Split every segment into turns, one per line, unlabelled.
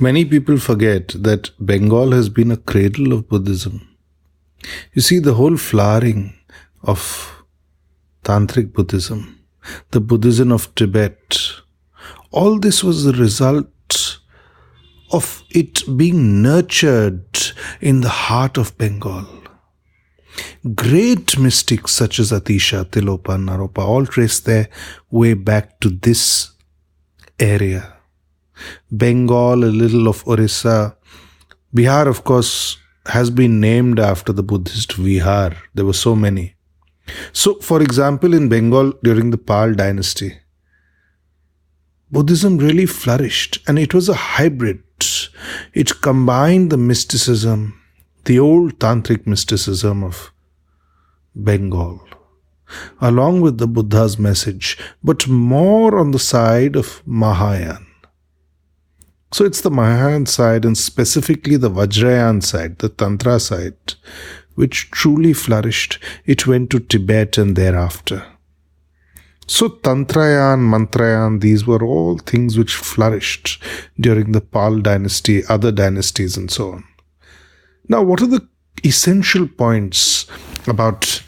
Many people forget that Bengal has been a cradle of Buddhism. You see, the whole flowering of Tantric Buddhism, the Buddhism of Tibet, all this was the result of it being nurtured in the heart of Bengal. Great mystics such as Atisha, Tilopa, Naropa all trace their way back to this area. Bengal, a little of Orissa. Bihar, of course, has been named after the Buddhist Vihar. There were so many. So, for example, in Bengal during the Pal dynasty, Buddhism really flourished, and it was a hybrid. It combined the mysticism, the old tantric mysticism of Bengal, along with the Buddha's message, but more on the side of Mahayana. So it's the Mahayana side, and specifically the Vajrayana side, the Tantra side, which truly flourished. It went to Tibet and thereafter. So Tantrayan, Mantrayan, these were all things which flourished during the Pal dynasty, other dynasties and so on. Now, what are the essential points about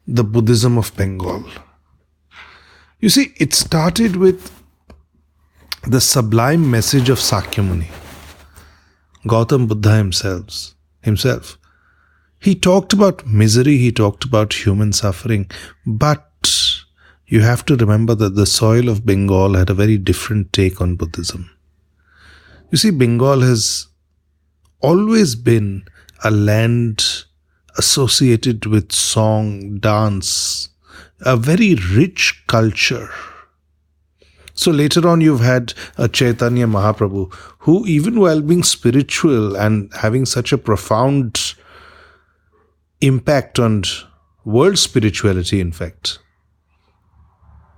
the Buddhism of Bengal? You see, it started with the sublime message of Sakyamuni, Gautam Buddha himself. He talked about misery, he talked about human suffering, but you have to remember that the soil of Bengal had a very different take on Buddhism. You see, Bengal has always been a land associated with song, dance, a very rich culture. So later on you've had a Chaitanya Mahaprabhu who, even while being spiritual and having such a profound impact on world spirituality, in fact,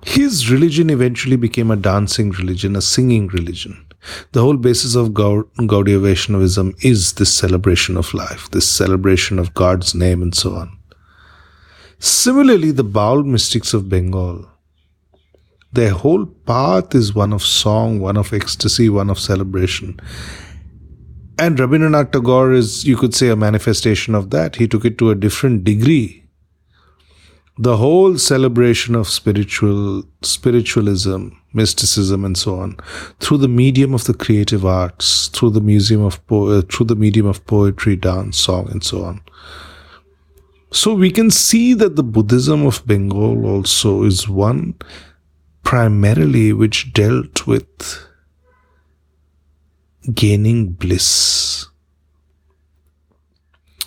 his religion eventually became a dancing religion, a singing religion. The whole basis of Gaudiya Vaishnavism is this celebration of life, this celebration of God's name and so on. Similarly, the Baul mystics of Bengal, their whole path is one of song, one of ecstasy, one of celebration. And Rabindranath Tagore is, you could say, a manifestation of that. He took it to a different degree. The whole celebration of spiritualism, mysticism and so on, through the medium of the creative arts, through the medium of poetry, dance, song and so on. So we can see that the Buddhism of Bengal also is one primarily which dealt with gaining bliss.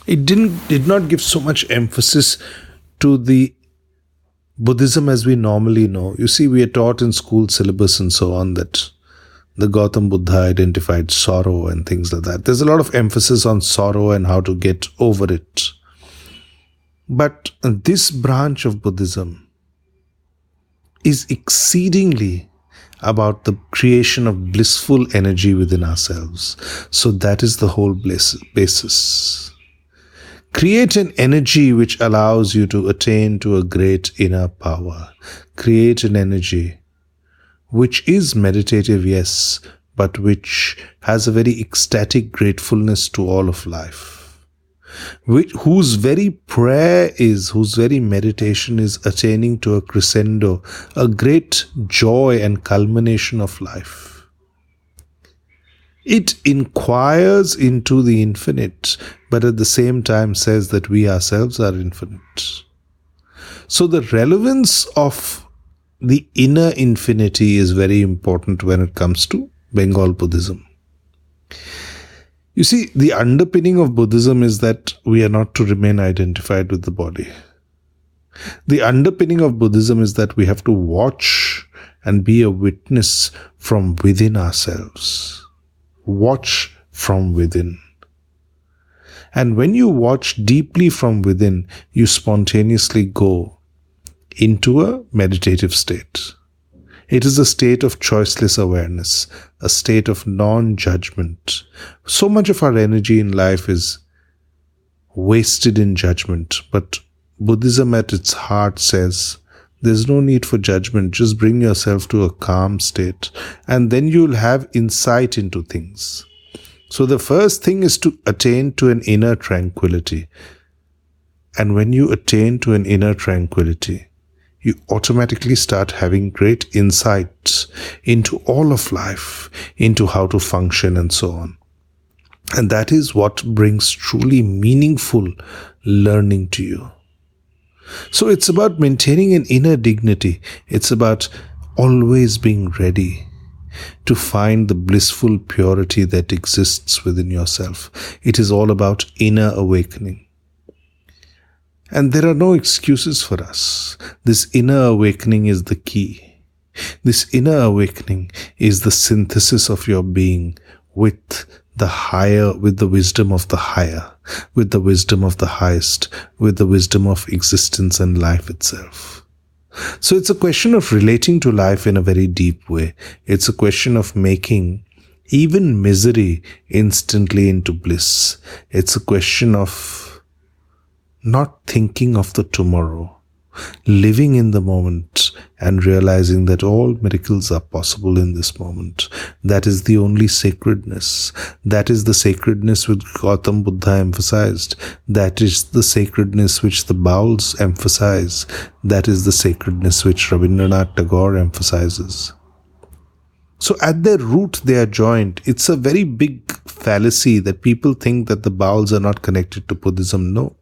It did not give so much emphasis to the Buddhism as we normally know. You see, we are taught in school syllabus and so on that the Gautam Buddha identified sorrow and things like that. There's a lot of emphasis on sorrow and how to get over it. But this branch of Buddhism is exceedingly about the creation of blissful energy within ourselves. So that is the whole basis. Create an energy which allows you to attain to a great inner power. Create an energy which is meditative, yes, but which has a very ecstatic gratefulness to all of life. Whose very prayer is, whose very meditation is attaining to a crescendo, a great joy and culmination of life. It inquires into the infinite, but at the same time says that we ourselves are infinite. So the relevance of the inner infinity is very important when it comes to Bengal Buddhism. You see, the underpinning of Buddhism is that we are not to remain identified with the body. The underpinning of Buddhism is that we have to watch and be a witness from within ourselves. Watch from within. And when you watch deeply from within, you spontaneously go into a meditative state. It is a state of choiceless awareness, a state of non-judgment. So much of our energy in life is wasted in judgment, but Buddhism at its heart says, there's no need for judgment, just bring yourself to a calm state, and then you'll have insight into things. So the first thing is to attain to an inner tranquility. And when you attain to an inner tranquility, you automatically start having great insights into all of life, into how to function and so on. And that is what brings truly meaningful learning to you. So it's about maintaining an inner dignity. It's about always being ready to find the blissful purity that exists within yourself. It is all about inner awakening. And there are no excuses for us. This inner awakening is the key. This inner awakening is the synthesis of your being with the higher, with the wisdom of the higher, with the wisdom of the highest, with the wisdom of existence and life itself. So it's a question of relating to life in a very deep way. It's a question of making even misery instantly into bliss. It's a question of not thinking of the tomorrow, living in the moment and realizing that all miracles are possible in this moment. That is the only sacredness. That is the sacredness which Gautam Buddha emphasized. That is the sacredness which the Bauls emphasize. That is the sacredness which Rabindranath Tagore emphasizes. So at their root they are joined. It's a very big fallacy that people think that the Bauls are not connected to Buddhism. No.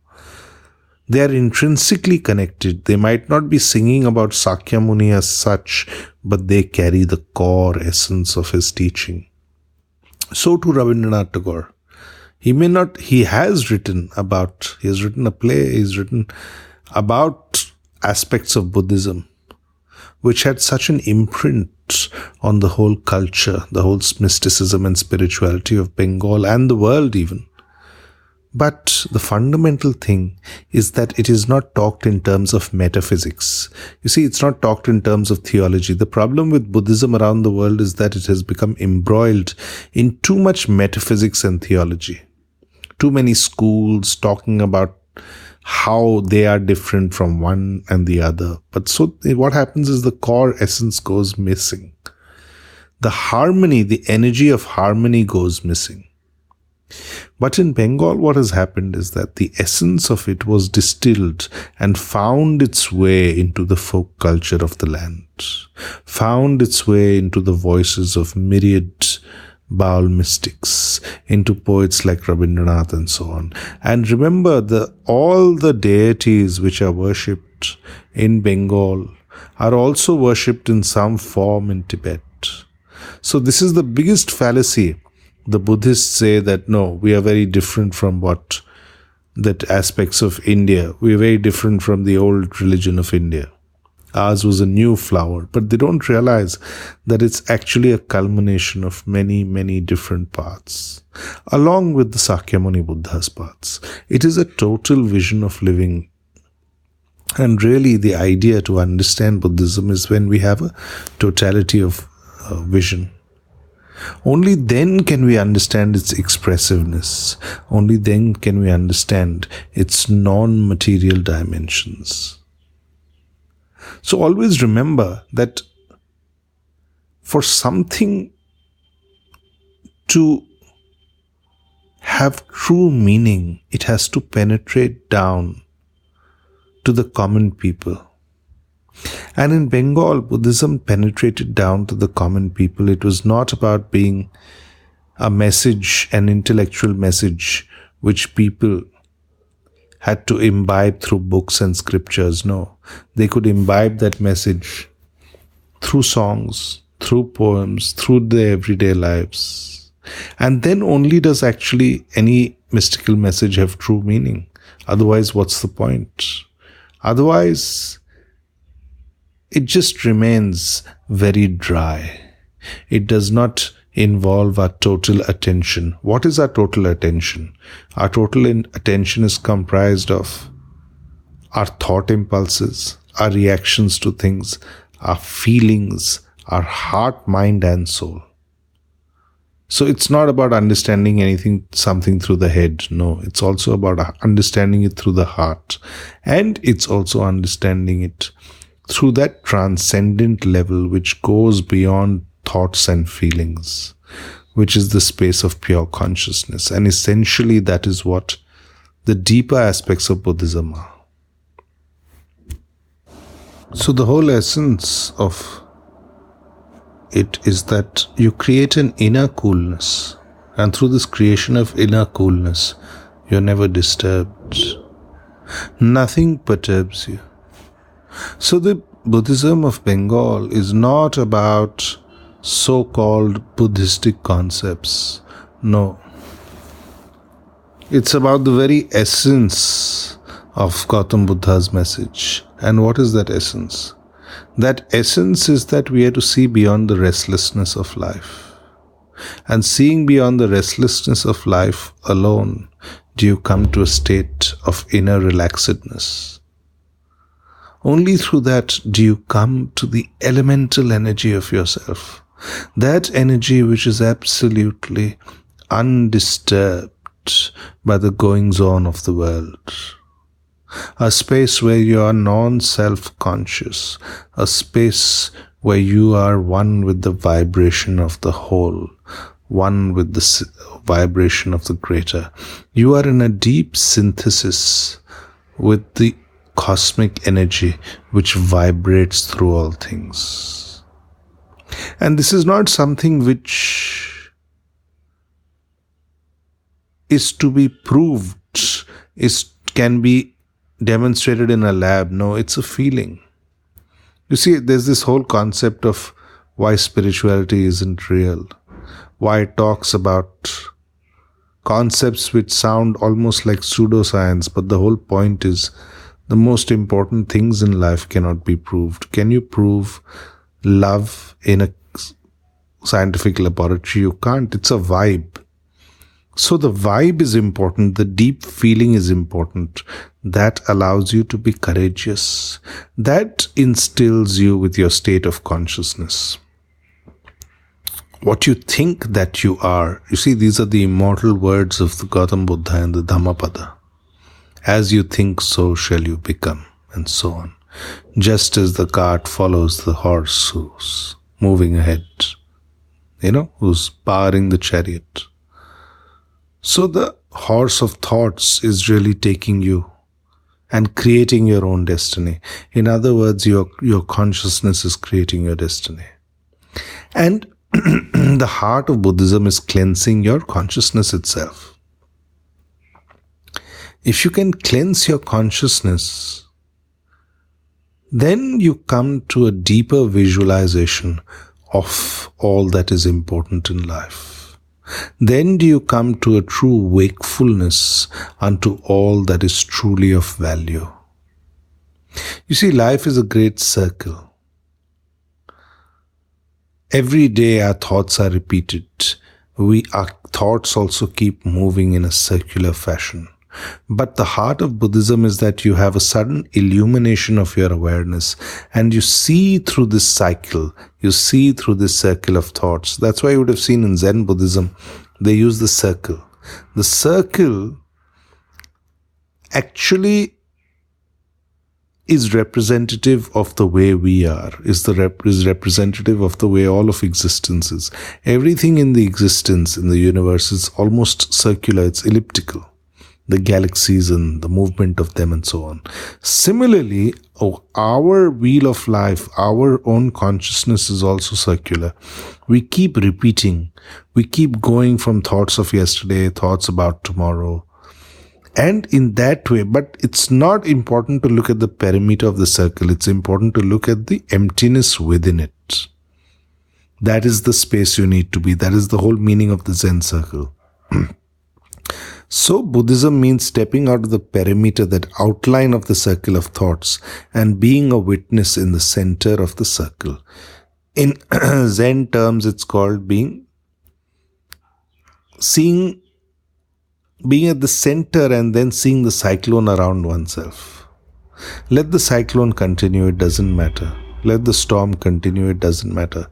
They are intrinsically connected. They might not be singing about Sakya Muni as such, but they carry the core essence of his teaching. So too Rabindranath Tagore. He has written a play, he's written about aspects of Buddhism, which had such an imprint on the whole culture, the whole mysticism and spirituality of Bengal and the world even. But the fundamental thing is that it is not talked in terms of metaphysics. You see, it's not talked in terms of theology. The problem with Buddhism around the world is that it has become embroiled in too much metaphysics and theology. Too many schools talking about how they are different from one and the other. But so what happens is the core essence goes missing. The harmony, the energy of harmony goes missing. But in Bengal, what has happened is that the essence of it was distilled and found its way into the folk culture of the land, found its way into the voices of myriad Baul mystics, into poets like Rabindranath and so on. And remember, all the deities which are worshipped in Bengal are also worshipped in some form in Tibet. So this is the biggest fallacy. The Buddhists say that no, we are very different from that aspects of India. We are very different from the old religion of India. Ours was a new flower, but they don't realize that it's actually a culmination of many, many different paths, along with the Sakyamuni Buddha's paths. It is a total vision of living. And really the idea to understand Buddhism is when we have a totality of vision. Only then can we understand its expressiveness. Only then can we understand its non-material dimensions. So always remember that for something to have true meaning, it has to penetrate down to the common people. And in Bengal, Buddhism penetrated down to the common people. It was not about being a message, an intellectual message, which people had to imbibe through books and scriptures. No, they could imbibe that message through songs, through poems, through their everyday lives. And then only does actually any mystical message have true meaning. Otherwise, what's the point? Otherwise, it just remains very dry. It does not involve our total attention. What is our total attention? Our total attention is comprised of our thought impulses, our reactions to things, our feelings, our heart, mind, and soul. So it's not about understanding something through the head. No, it's also about understanding it through the heart. And it's also understanding it through that transcendent level which goes beyond thoughts and feelings. which is the space of pure consciousness. And essentially, that is what the deeper aspects of Buddhism are. So the whole essence of it is that you create an inner coolness. And through this creation of inner coolness, you're never disturbed. Nothing perturbs you. So the Buddhism of Bengal is not about so-called Buddhistic concepts. No. It's about the very essence of Gautam Buddha's message. And what is that essence? That essence is that we are to see beyond the restlessness of life. And seeing beyond the restlessness of life alone, do you come to a state of inner relaxedness. Only through that do you come to the elemental energy of yourself. That energy which is absolutely undisturbed by the goings-on of the world. A space where you are non-self-conscious. A space where you are one with the vibration of the whole. One with the vibration of the greater. You are in a deep synthesis with the cosmic energy which vibrates through all things. And this is not something which is to be proved, can be demonstrated in a lab. No, it's a feeling. You see, there's this whole concept of why spirituality isn't real. Why it talks about concepts which sound almost like pseudoscience, but the whole point is the most important things in life cannot be proved. Can you prove love in a scientific laboratory? You can't. It's a vibe. So the vibe is important. The deep feeling is important. That allows you to be courageous. That instills you with your state of consciousness. What you think that you are. You see, these are the immortal words of the Gautam Buddha and the Dhammapada. As you think, so shall you become, and so on. Just as the cart follows the horse who's moving ahead, who's powering the chariot. So the horse of thoughts is really taking you and creating your own destiny. In other words, your consciousness is creating your destiny. And the heart of Buddhism is cleansing your consciousness itself. If you can cleanse your consciousness, then you come to a deeper visualization of all that is important in life. Then do you come to a true wakefulness unto all that is truly of value. You see, life is a great circle. Every day our thoughts are repeated. Our thoughts also keep moving in a circular fashion. But the heart of Buddhism is that you have a sudden illumination of your awareness and you see through this cycle, you see through this circle of thoughts. That's why you would have seen in Zen Buddhism, they use the circle. The circle actually is representative of the way we are, is representative of the way all of existence is. Everything in the existence in the universe is almost circular, it's elliptical. The galaxies and the movement of them and so on. Similarly, our wheel of life, our own consciousness is also circular. We keep repeating. We keep going from thoughts of yesterday, thoughts about tomorrow. And in that way, but it's not important to look at the perimeter of the circle. It's important to look at the emptiness within it. That is the space you need to be. That is the whole meaning of the Zen circle. So Buddhism means stepping out of the perimeter, that outline of the circle of thoughts, and being a witness in the center of the circle. In Zen terms, it's called being at the center and then seeing the cyclone around oneself. Let the cyclone continue, it doesn't matter. Let the storm continue, it doesn't matter.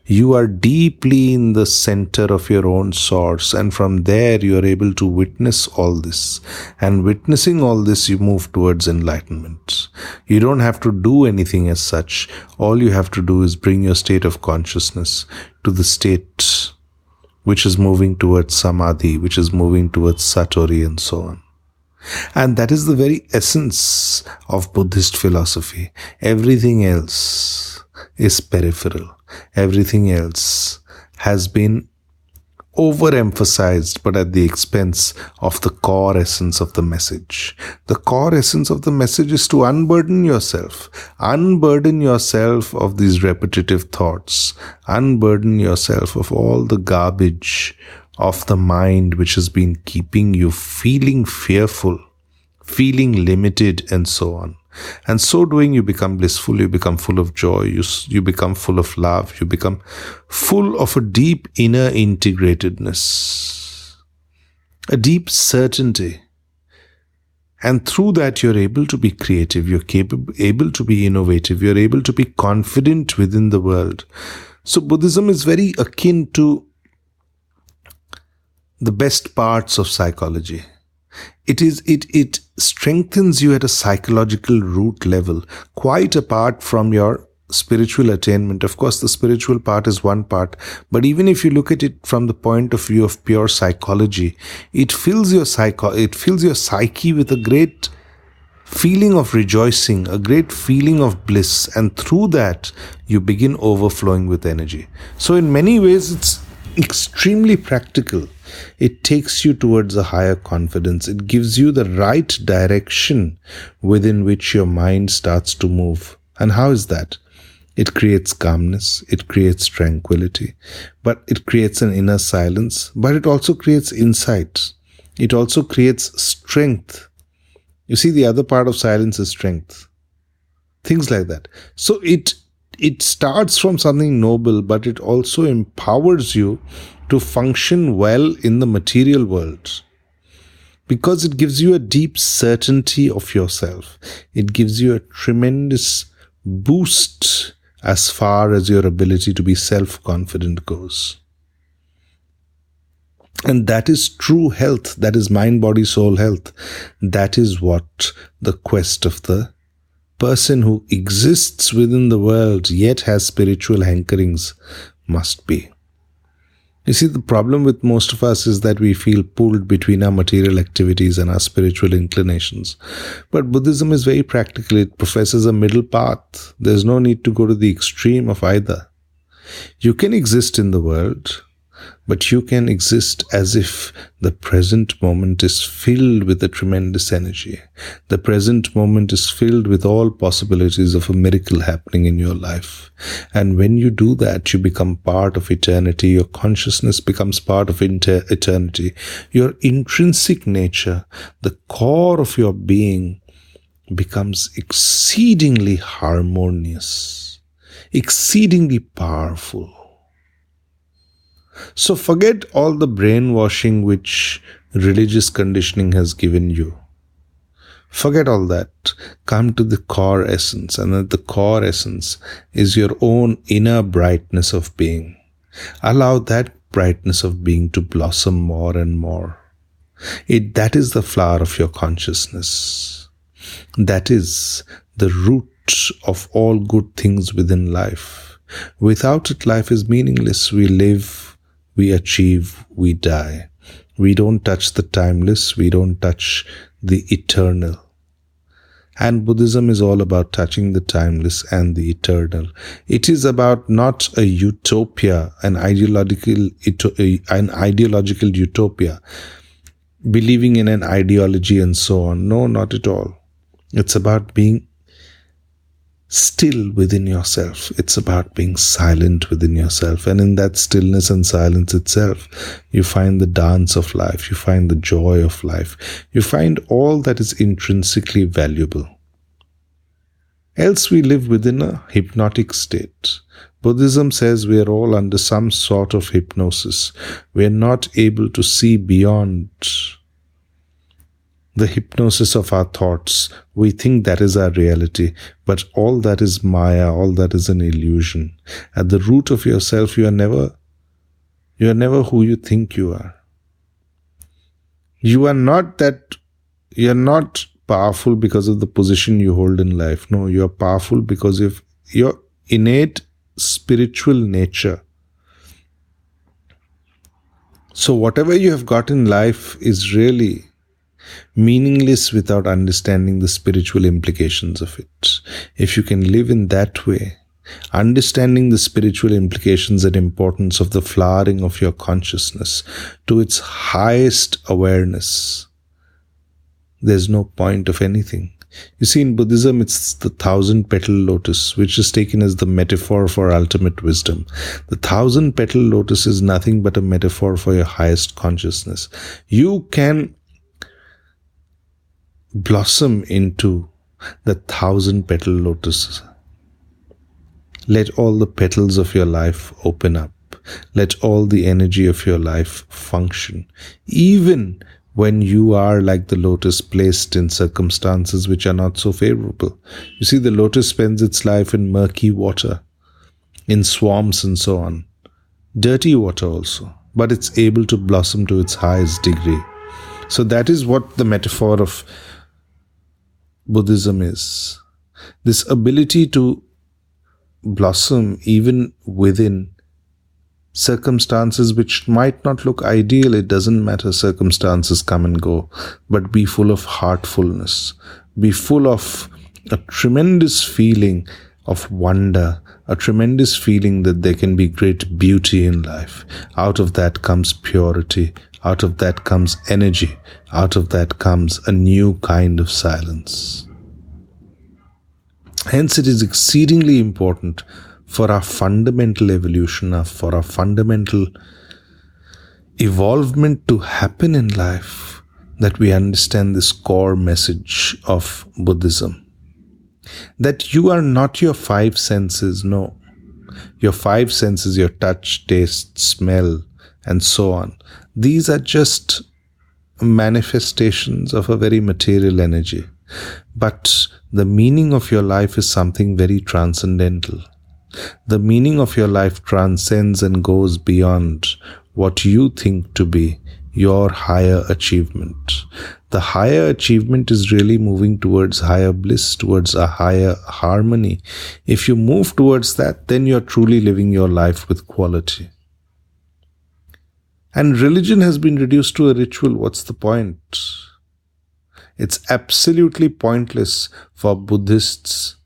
You are deeply in the center of your own source, and from there you are able to witness all this. And witnessing all this, you move towards enlightenment. You don't have to do anything as such. All you have to do is bring your state of consciousness to the state which is moving towards samadhi, which is moving towards satori, and so on. And that is the very essence of Buddhist philosophy. Everything else is peripheral. Everything else has been overemphasized, but at the expense of the core essence of the message. The core essence of the message is to unburden yourself. Unburden yourself of these repetitive thoughts. Unburden yourself of all the garbage of the mind which has been keeping you feeling fearful, feeling limited, and so on. And so doing, you become blissful, you become full of joy, you become full of love, you become full of a deep inner integratedness, a deep certainty. And through that, you're able to be creative, you're able to be innovative, you're able to be confident within the world. So Buddhism is very akin to the best parts of psychology. It strengthens you at a psychological root level, quite apart from your spiritual attainment. Of course, the spiritual part is one part, but even if you look at it from the point of view of pure psychology, it fills your psyche with a great feeling of rejoicing, a great feeling of bliss, and through that you begin overflowing with energy. So in many ways, it's extremely practical. It takes you towards a higher confidence. It gives you the right direction within which your mind starts to move. And how is that? It creates calmness, it creates tranquility, but it creates an inner silence, but it also creates insight. It also creates strength. You see, the other part of silence is strength. Things like that. So it starts from something noble, but it also empowers you to function well in the material world, because it gives you a deep certainty of yourself. It gives you a tremendous boost as far as your ability to be self-confident goes. And that is true health. That is mind, body, soul health. That is what the quest of the person who exists within the world yet has spiritual hankerings must be. You see, the problem with most of us is that we feel pulled between our material activities and our spiritual inclinations. But Buddhism is very practical. It professes a middle path. There's no need to go to the extreme of either. You can exist in the world, but you can exist as if the present moment is filled with a tremendous energy. The present moment is filled with all possibilities of a miracle happening in your life. And when you do that, you become part of eternity. Your consciousness becomes part of eternity. Your intrinsic nature, the core of your being, becomes exceedingly harmonious, exceedingly powerful. So forget all the brainwashing which religious conditioning has given you. Forget all that. Come to the core essence, and at the core essence is your own inner brightness of being. Allow that brightness of being to blossom more and more. That is the flower of your consciousness. That is the root of all good things within life. Without it, life is meaningless. We live, we achieve, we die. We don't touch the timeless, we don't touch the eternal. And Buddhism is all about touching the timeless and the eternal. It is about not a utopia, an ideological utopia, believing in an ideology and so on. No, not at all. It's about being still within yourself. It's about being silent within yourself. And in that stillness and silence itself, you find the dance of life. You find the joy of life. You find all that is intrinsically valuable. Else we live within a hypnotic state. Buddhism says we are all under some sort of hypnosis. We are not able to see beyond the hypnosis of our thoughts. We think that is our reality, but all that is Maya, all that is an illusion. At the root of yourself, you are never who you think you are. You are not powerful because of the position you hold in life. No, you are powerful because of your innate spiritual nature. So, whatever you have got in life is really meaningless without understanding the spiritual implications of it. If you can live in that way, understanding the spiritual implications and importance of the flowering of your consciousness to its highest awareness, there's no point of anything. You see, in Buddhism, it's the 1,000-petal lotus, which is taken as the metaphor for ultimate wisdom. The 1,000-petal lotus is nothing but a metaphor for your highest consciousness. You can blossom into the 1,000-petal lotus. Let all the petals of your life open up. Let all the energy of your life function. Even when you are like the lotus, placed in circumstances which are not so favorable. You see, the lotus spends its life in murky water, in swamps and so on. Dirty water also. But it's able to blossom to its highest degree. So that is what the metaphor of Buddhism is. This ability to blossom even within circumstances which might not look ideal. It doesn't matter, circumstances come and go, but be full of heartfulness, be full of a tremendous feeling of wonder, a tremendous feeling that there can be great beauty in life. Out of that comes purity, out of that comes energy, out of that comes a new kind of silence. Hence, it is exceedingly important for our fundamental evolution, for our fundamental evolvement to happen in life, that we understand this core message of Buddhism. That you are not your five senses, no. Your five senses, your touch, taste, smell, and so on. These are just manifestations of a very material energy. But the meaning of your life is something very transcendental. The meaning of your life transcends and goes beyond what you think to be your higher achievement. The higher achievement is really moving towards higher bliss, towards a higher harmony. If you move towards that, then you're truly living your life with quality. And religion has been reduced to a ritual. What's the point? It's absolutely pointless for Buddhists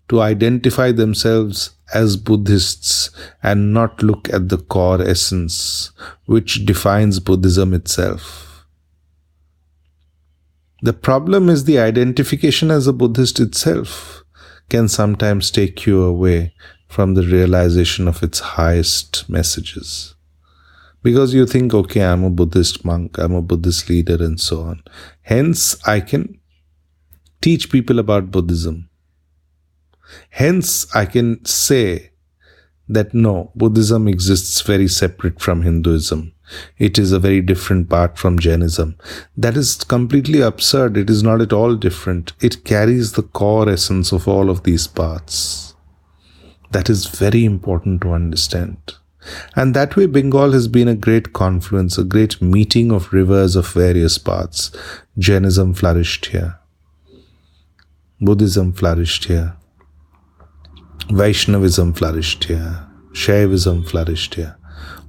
to identify themselves as Buddhists and not look at the core essence which defines Buddhism itself. The problem is the identification as a Buddhist itself can sometimes take you away from the realization of its highest messages. Because you think, okay, I'm a Buddhist monk, I'm a Buddhist leader, and so on. Hence, I can teach people about Buddhism. Hence, I can say that no, Buddhism exists very separate from Hinduism. It is a very different part from Jainism. That is completely absurd. It is not at all different. It carries the core essence of all of these paths. That is very important to understand. And that way, Bengal has been a great confluence, a great meeting of rivers of various paths. Jainism flourished here. Buddhism flourished here. Vaishnavism flourished here. Shaivism flourished here.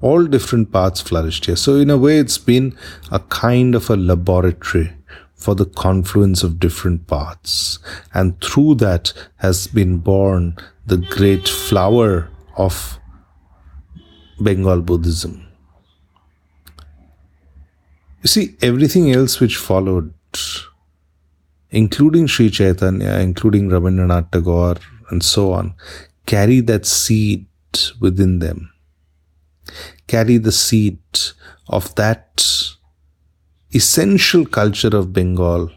All different paths flourished here. So in a way, it's been a kind of a laboratory for the confluence of different paths. And through that has been born the great flower of Bengal Buddhism. You see, everything else which followed, including Sri Chaitanya, including Rabindranath Tagore, and so on, carry that seed within them. Carry the seed of that essential culture of Bengal,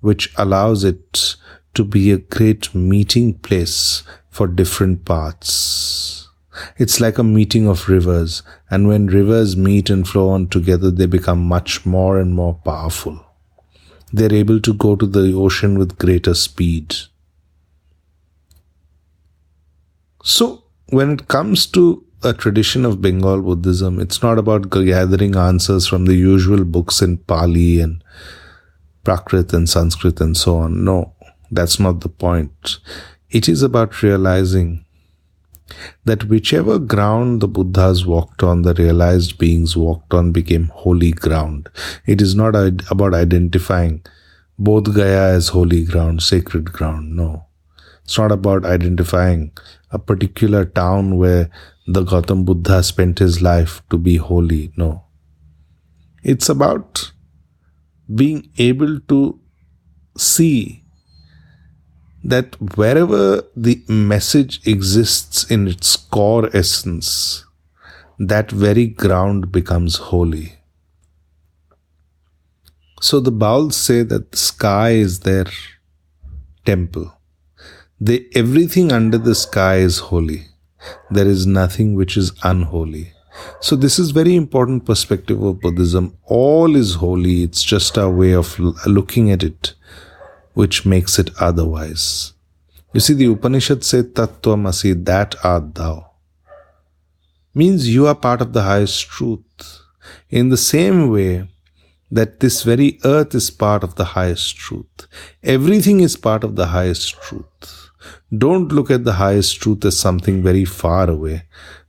which allows it to be a great meeting place for different paths. It's like a meeting of rivers, and when rivers meet and flow on together, they become much more and more powerful. They're able to go to the ocean with greater speed. So, when it comes to a tradition of Bengal Buddhism, it's not about gathering answers from the usual books in Pali and Prakrit and Sanskrit and so on. No, that's not the point. It is about realizing that whichever ground the Buddhas walked on, the realized beings walked on, became holy ground. It is not about identifying Bodh Gaya as holy ground, sacred ground. No. It's not about identifying a particular town where the Gautam Buddha spent his life to be holy. No. It's about being able to see that wherever the message exists in its core essence, that very ground becomes holy. So the Bauls say that the sky is their temple. Everything under the sky is holy. There is nothing which is unholy. So this is very important perspective of Buddhism. All is holy. It's just our way of looking at it, which makes it otherwise. You see, the Upanishad say, Tattvamasi, that art thou. Means you are part of the highest truth. In the same way that this very earth is part of the highest truth. Everything is part of the highest truth. Don't look at the highest truth as something very far away.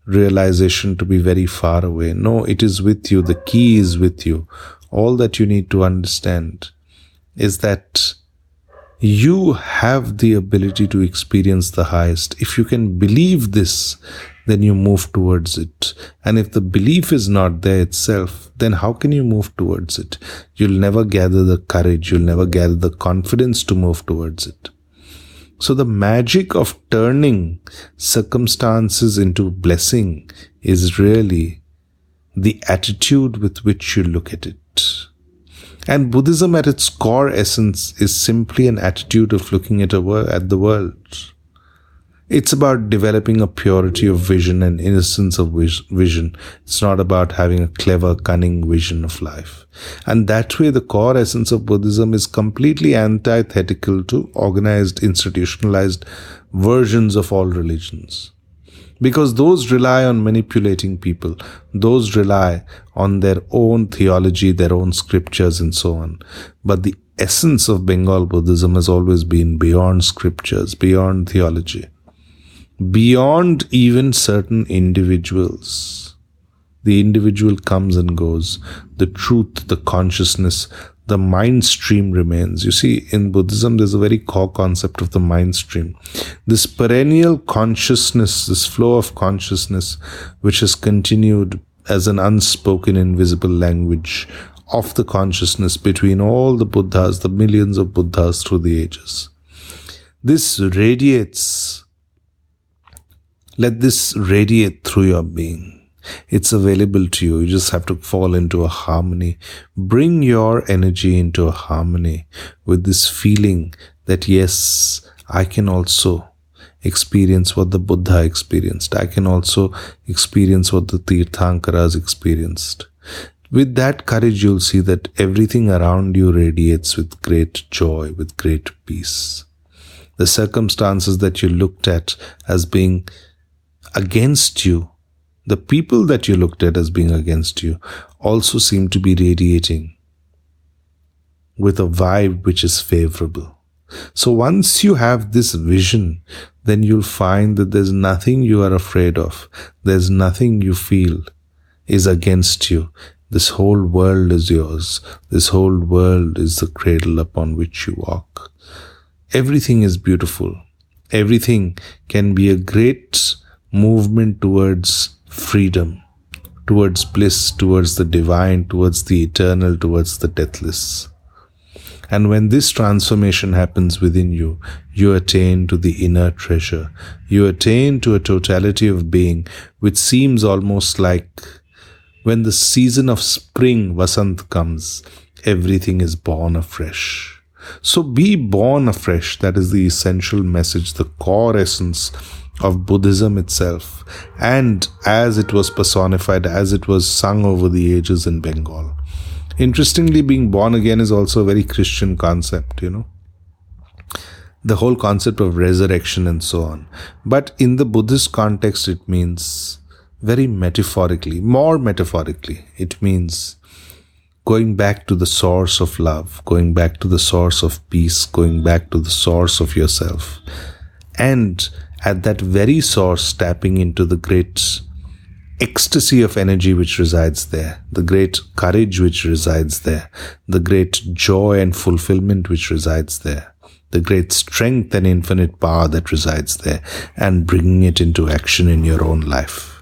Realization to be very far away. No, it is with you. The key is with you. All that you need to understand is that you have the ability to experience the highest. If you can believe this, then you move towards it. And if the belief is not there itself, then how can you move towards it? You'll never gather the courage, you'll never gather the confidence to move towards it. So the magic of turning circumstances into blessing is really the attitude with which you look at it. And Buddhism at its core essence is simply an attitude of looking at the world. It's about developing a purity of vision and innocence of vision. It's not about having a clever, cunning vision of life. And that way, the core essence of Buddhism is completely antithetical to organized, institutionalized versions of all religions. Because those rely on manipulating people. Those rely on their own theology, their own scriptures, and so on. But the essence of Bengal Buddhism has always been beyond scriptures, beyond theology, beyond even certain individuals. The individual comes and goes. The truth, the consciousness, the mind stream remains. You see, in Buddhism, there's a very core concept of the mind stream. This perennial consciousness, this flow of consciousness, which has continued as an unspoken, invisible language of the consciousness between all the Buddhas, the millions of Buddhas through the ages. This radiates. Let this radiate through your being. It's available to you. You just have to fall into a harmony. Bring your energy into a harmony with this feeling that yes, I can also experience what the Buddha experienced. I can also experience what the Tirthankaras experienced. With that courage, you'll see that everything around you radiates with great joy, with great peace. The circumstances that you looked at as being against you, the people that you looked at as being against you, also seem to be radiating with a vibe which is favorable. So once you have this vision, then you'll find that there's nothing you are afraid of. There's nothing you feel is against you. This whole world is yours. This whole world is the cradle upon which you walk. Everything is beautiful. Everything can be a great movement towards freedom, towards bliss, towards the divine, towards the eternal, towards the deathless. And when this transformation happens within you, you attain to the inner treasure. You attain to a totality of being which seems almost like when the season of spring, Vasant, comes, everything is born afresh. So be born afresh. That is the essential message, the core essence of Buddhism itself, and as it was personified, as it was sung over the ages in Bengal. Interestingly, being born again is also a very Christian concept, the whole concept of resurrection and so on. But in the Buddhist context, it means very metaphorically, more metaphorically, it means going back to the source of love, going back to the source of peace, going back to the source of yourself. And at that very source, tapping into the great ecstasy of energy which resides there, the great courage which resides there, the great joy and fulfillment which resides there, the great strength and infinite power that resides there, and bringing it into action in your own life.